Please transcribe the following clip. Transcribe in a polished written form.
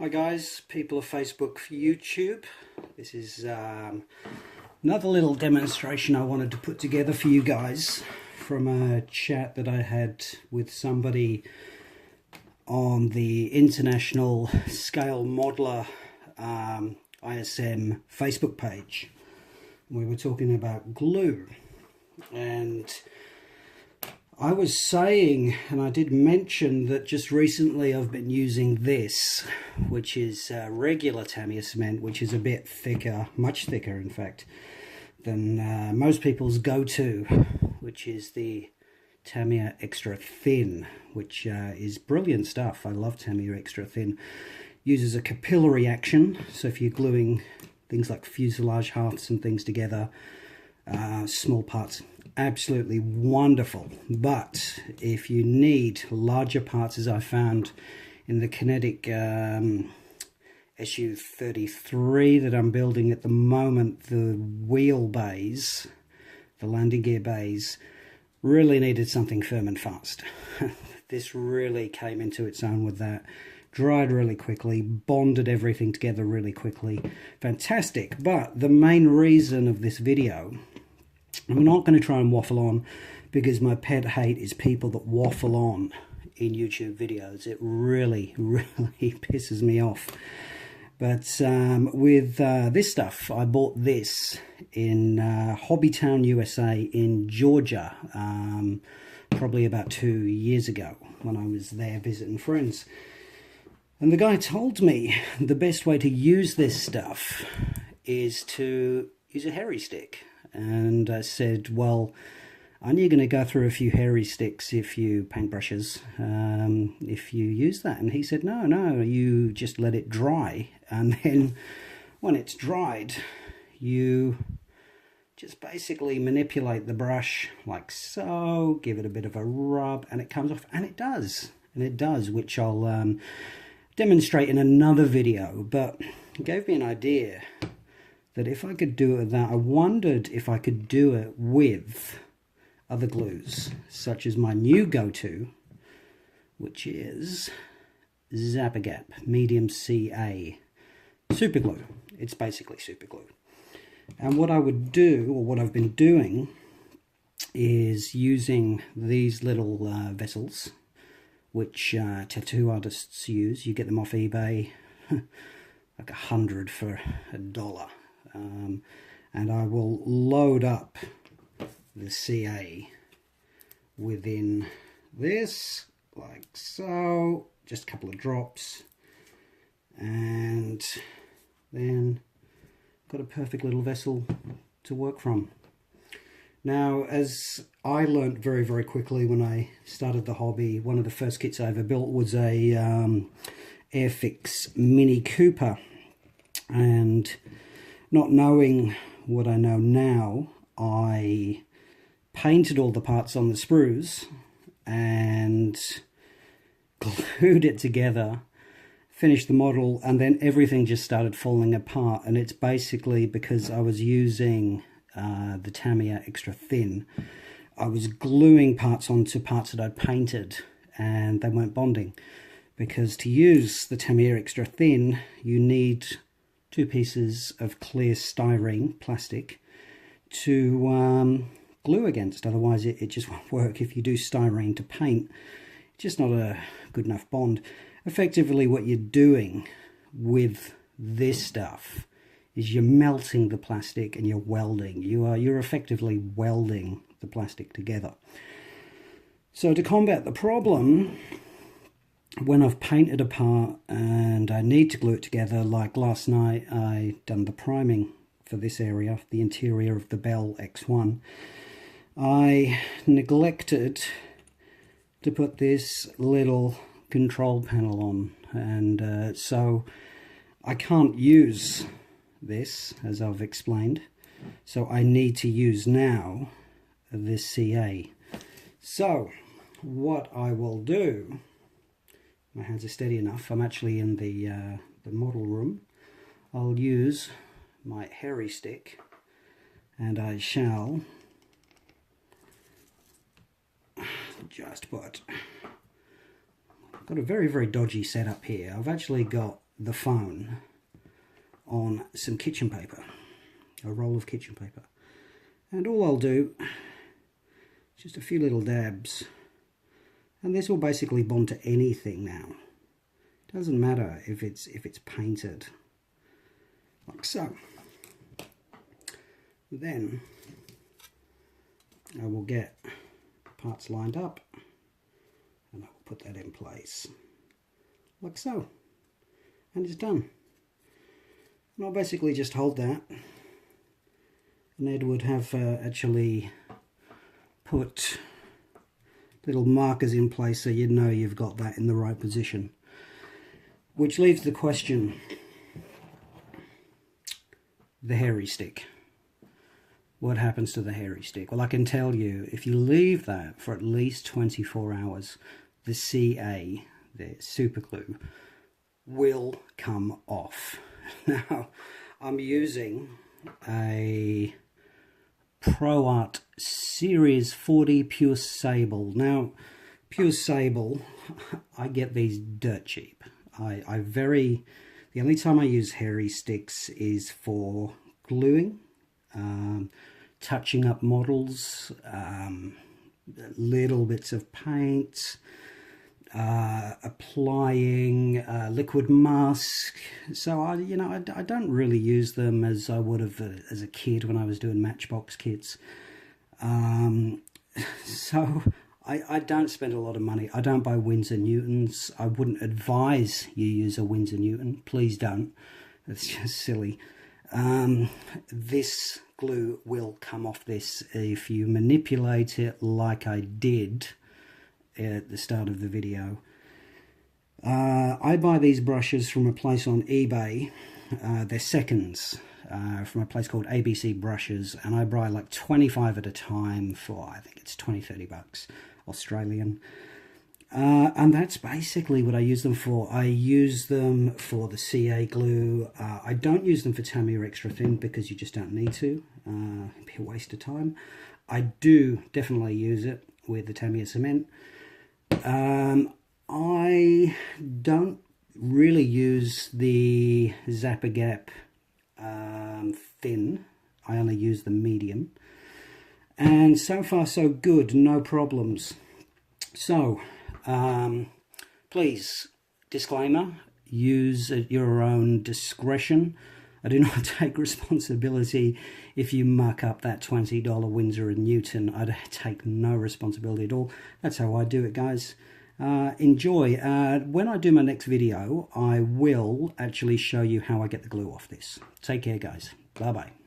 Hi guys, people of Facebook, YouTube. This is another little demonstration I wanted to put together for you guys from a chat that I had with somebody on the International Scale Modeler ISM Facebook page. We were talking about glue, and I was saying, and I did mention that just recently I've been using this, which is regular Tamiya cement, which is a bit thicker, much thicker in fact, than most people's go-to, which is the Tamiya Extra Thin, which is brilliant stuff. I love Tamiya Extra Thin. Uses a capillary action, so if you're gluing things like fuselage halves and things together, small parts, absolutely wonderful. But if you need larger parts, as I found in the Kinetic SU33 that I'm building at the moment, the wheel bays, the landing gear bays, really needed something firm and fast. This really came into its own with that. Dried really quickly, bonded everything together really quickly. Fantastic. But the main reason of this video, I'm not going to try and waffle on, because my pet hate is people that waffle on in YouTube videos. It really, really pisses me off. But with this stuff, I bought this in Hobbytown, USA in Georgia, probably about 2 years ago when I was there visiting friends. And the guy told me the best way to use this stuff is to use a hairy stick. And I said, well, aren't you going to go through a few hairy sticks if you paintbrushes, if you use that? And he said, no, you just let it dry. And then when it's dried, you just basically manipulate the brush like so, give it a bit of a rub, and it comes off. And it does. And it does, which I'll demonstrate in another video. But it gave me an idea that if I could do it with that, I wondered if I could do it with other glues, such as my new go-to, which is Zap-A-Gap Medium CA super glue. It's basically super glue. And what I would do, or what I've been doing, is using these little vessels, which tattoo artists use. You get them off eBay, like 100 for $1. And I will load up the CA within this, like so, just a couple of drops, and then got a perfect little vessel to work from. Now, as I learnt very, very quickly when I started the hobby, one of the first kits I ever built was a Airfix Mini Cooper, and not knowing what I know now, I painted all the parts on the sprues and glued it together, finished the model, and then everything just started falling apart. And it's basically because I was using the Tamiya Extra Thin. I was gluing parts onto parts that I'd painted, and they weren't bonding. Because to use the Tamiya Extra Thin, you need 2 pieces of clear styrene plastic to glue against. Otherwise it just won't work. If you do styrene to paint, it's just not a good enough bond. Effectively what you're doing with this stuff is you're melting the plastic and you're welding. You're effectively welding the plastic together. So to combat the problem, when I've painted a part and I need to glue it together, like last night I done the priming for this area, the interior of the Bell X1, I neglected to put this little control panel on, and so I can't use this, as I've explained, so I need to use now this CA. So what I will do, my hands are steady enough, I'm actually in the model room, I'll use my hairy stick and I shall just put, I've got a very, very dodgy setup here. I've actually got the phone on some kitchen paper, a roll of kitchen paper. And all I'll do, just a few little dabs, and this will basically bond to anything now. Doesn't matter if it's painted, like so. Then I will get parts lined up, and I will put that in place, like so, and it's done. And I'll basically just hold that, and Ed would have actually put little markers in place so you know you've got that in the right position. Which leaves the question, the hairy stick. What happens to the hairy stick? Well, I can tell you, if you leave that for at least 24 hours, the CA, the super glue, will come off. Now, I'm using a ProArt Series 40 Pure Sable. Now, Pure Sable, I get these dirt cheap. The only time I use hairy sticks is for gluing, touching up models, little bits of paint, applying liquid mask. So I don't really use them as I would have as a kid when I was doing Matchbox kits. So I don't spend a lot of money. I don't buy Winsor Newtons. I wouldn't advise you use a Winsor Newton. Please don't. It's just silly. This glue will come off this if you manipulate it like I did at the start of the video. I buy these brushes from a place on eBay. They're seconds from a place called ABC Brushes, and I buy like 25 at a time for, I think it's 20-30 bucks Australian. And that's basically what I use them for. I use them for the CA glue. I don't use them for Tamiya Extra Thin because you just don't need to. It'd be a waste of time. I do definitely use it with the Tamiya cement. I don't really use the Zap-A-Gap thin. I only use the medium. And so far so good, no problems. So, please, disclaimer, use at your own discretion. I do not take responsibility if you muck up that $20 Winsor & Newton. I take no responsibility at all. That's how I do it, guys. Enjoy. When I do my next video, I will actually show you how I get the glue off this. Take care, guys. Bye-bye.